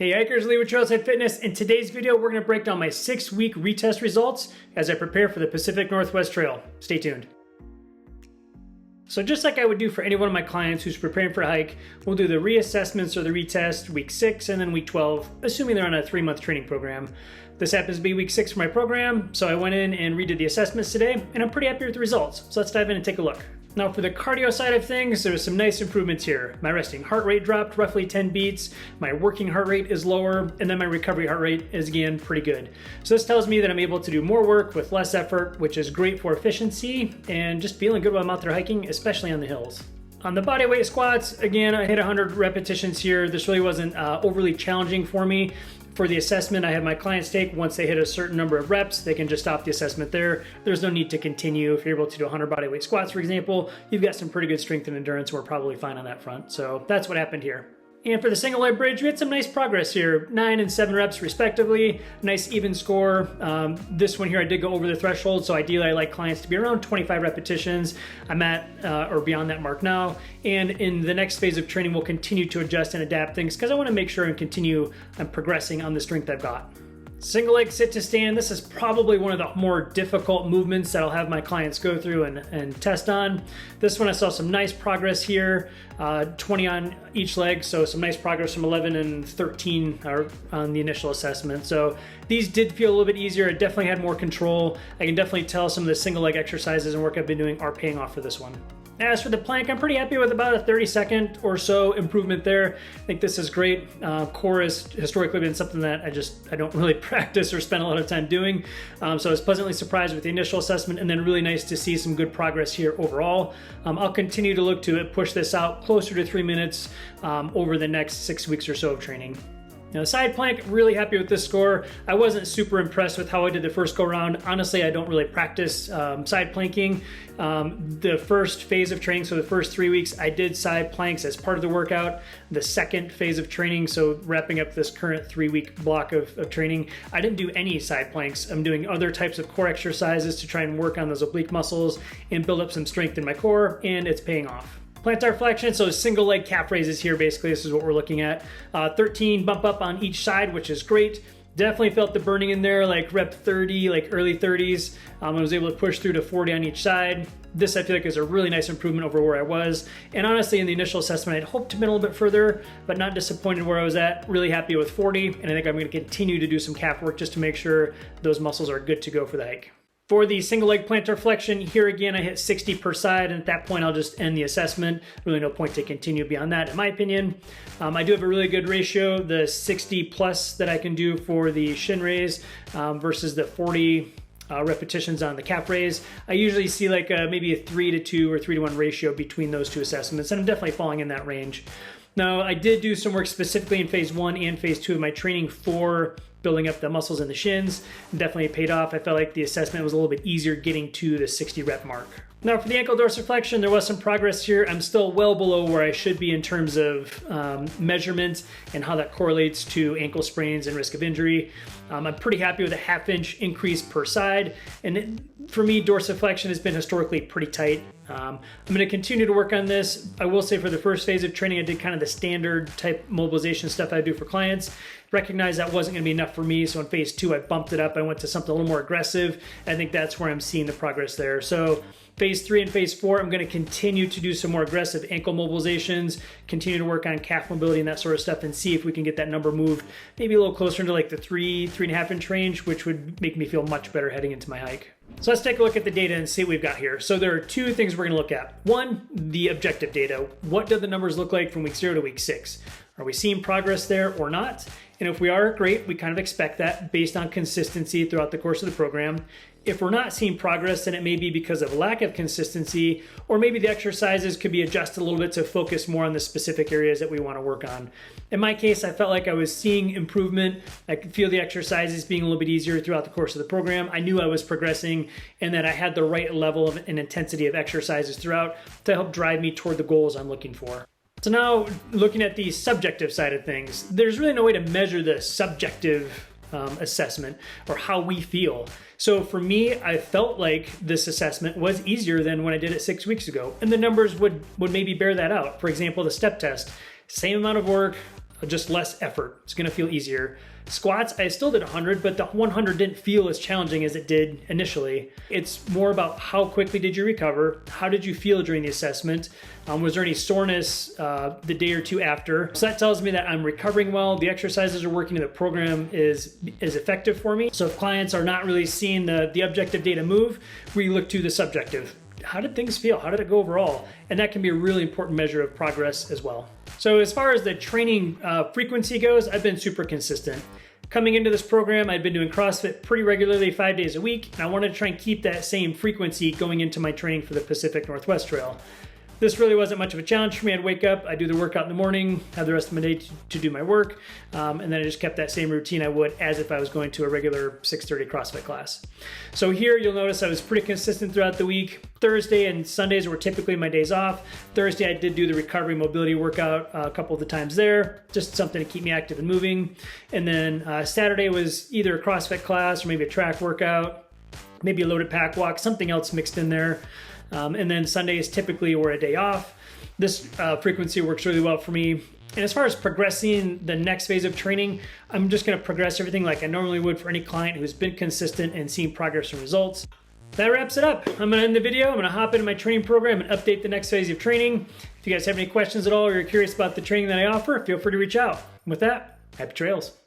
Hey hikers, Lee with Trailside Fitness. In today's video, we're going to break down my 6-week retest results as I prepare for the Pacific Northwest Trail. Stay tuned. So just like I would do for any one of my clients who's preparing for a hike, we'll do the reassessments or the retest week 6 and then week 12, assuming they're on a 3-month training program. This happens to be week 6 for my program, so I went in and redid the assessments today, and I'm pretty happy with the results. So let's dive in and take a look. Now for the cardio side of things, there's some nice improvements here. My resting heart rate dropped roughly 10 beats, my working heart rate is lower, and then my recovery heart rate is again pretty good. So this tells me that I'm able to do more work with less effort, which is great for efficiency and just feeling good while I'm out there hiking, especially on the hills. On the bodyweight squats, again, I hit 100 repetitions here. This really wasn't overly challenging for me. For the assessment, I have my clients take, once they hit a certain number of reps, they can just stop the assessment there. There's no need to continue. If you're able to do 100 bodyweight squats, for example, you've got some pretty good strength and endurance. We're probably fine on that front. So that's what happened here. And for the single leg bridge, we had some nice progress here, 9 and 7 reps respectively, nice even score. This one here, I did go over the threshold, so ideally I like clients to be around 25 repetitions. I'm at or beyond that mark now. And in the next phase of training, we'll continue to adjust and adapt things because I want to make sure and continue progressing on the strength I've got. Single leg sit to stand. This is probably one of the more difficult movements that I'll have my clients go through and test on. This one I saw some nice progress here, 20 on each leg, so some nice progress from 11 and 13 on the initial assessment. So these did feel a little bit easier. I definitely had more control. I can definitely tell some of the single leg exercises and work I've been doing are paying off for this one. As for the plank, I'm pretty happy with about a 30-second or so improvement there. I think this is great. Core has historically been something that I don't really practice or spend a lot of time doing. So I was pleasantly surprised with the initial assessment and then really nice to see some good progress here overall. I'll continue to look to push this out closer to 3 minutes over the next 6 weeks or so of training. Now, side plank, really happy with this score. I wasn't super impressed with how I did the first go around. Honestly, I don't really practice side planking. The first phase of training, so the first 3 weeks, I did side planks as part of the workout. The second phase of training, so wrapping up this current 3-week block of training, I didn't do any side planks. I'm doing other types of core exercises to try and work on those oblique muscles and build up some strength in my core, and it's paying off. Plantar flexion, so single leg calf raises here, basically, this is what we're looking at. 13 bump up on each side, which is great. Definitely felt the burning in there, like rep 30, like early 30s. I was able to push through to 40 on each side. This I feel like is a really nice improvement over where I was. And honestly, in the initial assessment, I'd hoped to be a little bit further, but not disappointed where I was at. Really happy with 40, and I think I'm gonna continue to do some calf work just to make sure those muscles are good to go for the hike. For the single leg plantar flexion, here again, I hit 60 per side, and at that point, I'll just end the assessment. Really no point to continue beyond that, in my opinion. I do have a really good ratio, the 60 plus that I can do for the shin raise versus the 40 repetitions on the calf raise. I usually see like maybe a 3-to-2 or 3-to-1 ratio between those two assessments, and I'm definitely falling in that range. Now, I did do some work specifically in phase 1 and phase 2 of my training for building up the muscles in the shins. Definitely paid off. I felt like the assessment was a little bit easier getting to the 60 rep mark. Now for the ankle dorsiflexion, there was some progress here. I'm still well below where I should be in terms of measurement and how that correlates to ankle sprains and risk of injury. I'm pretty happy with a 1/2 inch increase per side. And for me, dorsiflexion has been historically pretty tight. I'm going to continue to work on this. I will say for the first phase of training, I did kind of the standard type mobilization stuff I do for clients. Recognized that wasn't going to be enough for me, so in phase 2, I bumped it up. I went to something a little more aggressive. I think that's where I'm seeing the progress there. So phase 3 and phase 4, I'm going to continue to do some more aggressive ankle mobilizations, continue to work on calf mobility and that sort of stuff, and see if we can get that number moved maybe a little closer into like the 3.5 inch range, which would make me feel much better heading into my hike. So let's take a look at the data and see what we've got here. So there are 2 things we're going to look at. One, the objective data. What do the numbers look like from week 0 to week 6? Are we seeing progress there or not? And if we are, great, we kind of expect that based on consistency throughout the course of the program. If we're not seeing progress, then it may be because of lack of consistency, or maybe the exercises could be adjusted a little bit to focus more on the specific areas that we want to work on. In my case, I felt like I was seeing improvement. I could feel the exercises being a little bit easier throughout the course of the program. I knew I was progressing and that I had the right level of and intensity of exercises throughout to help drive me toward the goals I'm looking for. So now, looking at the subjective side of things, there's really no way to measure the subjective assessment or how we feel. So for me, I felt like this assessment was easier than when I did it 6 weeks ago, and the numbers would maybe bear that out. For example, the step test, same amount of work, just less effort. It's gonna feel easier. Squats, I still did 100, but the 100 didn't feel as challenging as it did initially. It's more about how quickly did you recover? How did you feel during the assessment? Was there any soreness the day or two after? So that tells me that I'm recovering well, the exercises are working, and the program is effective for me. So if clients are not really seeing the objective data move, we look to the subjective. How did things feel? How did it go overall? And that can be a really important measure of progress as well. So as far as the training frequency goes, I've been super consistent. Coming into this program, I'd been doing CrossFit pretty regularly 5 days a week, and I wanted to try and keep that same frequency going into my training for the Pacific Northwest Trail. This really wasn't much of a challenge for me. I'd wake up, I'd do the workout in the morning, have the rest of my day to do my work, and then I just kept that same routine I would as if I was going to a regular 6:30 CrossFit class. So here you'll notice I was pretty consistent throughout the week. Thursday and Sundays were typically my days off. Thursday I did do the recovery mobility workout a couple of the times there, just something to keep me active and moving. And then Saturday was either a CrossFit class or maybe a track workout, maybe a loaded pack walk, something else mixed in there. And then Sundays typically were a day off. This frequency works really well for me. And as far as progressing the next phase of training, I'm just gonna progress everything like I normally would for any client who's been consistent and seen progress and results. That wraps it up. I'm gonna end the video. I'm gonna hop into my training program and update the next phase of training. If you guys have any questions at all or you're curious about the training that I offer, feel free to reach out. With that, happy trails.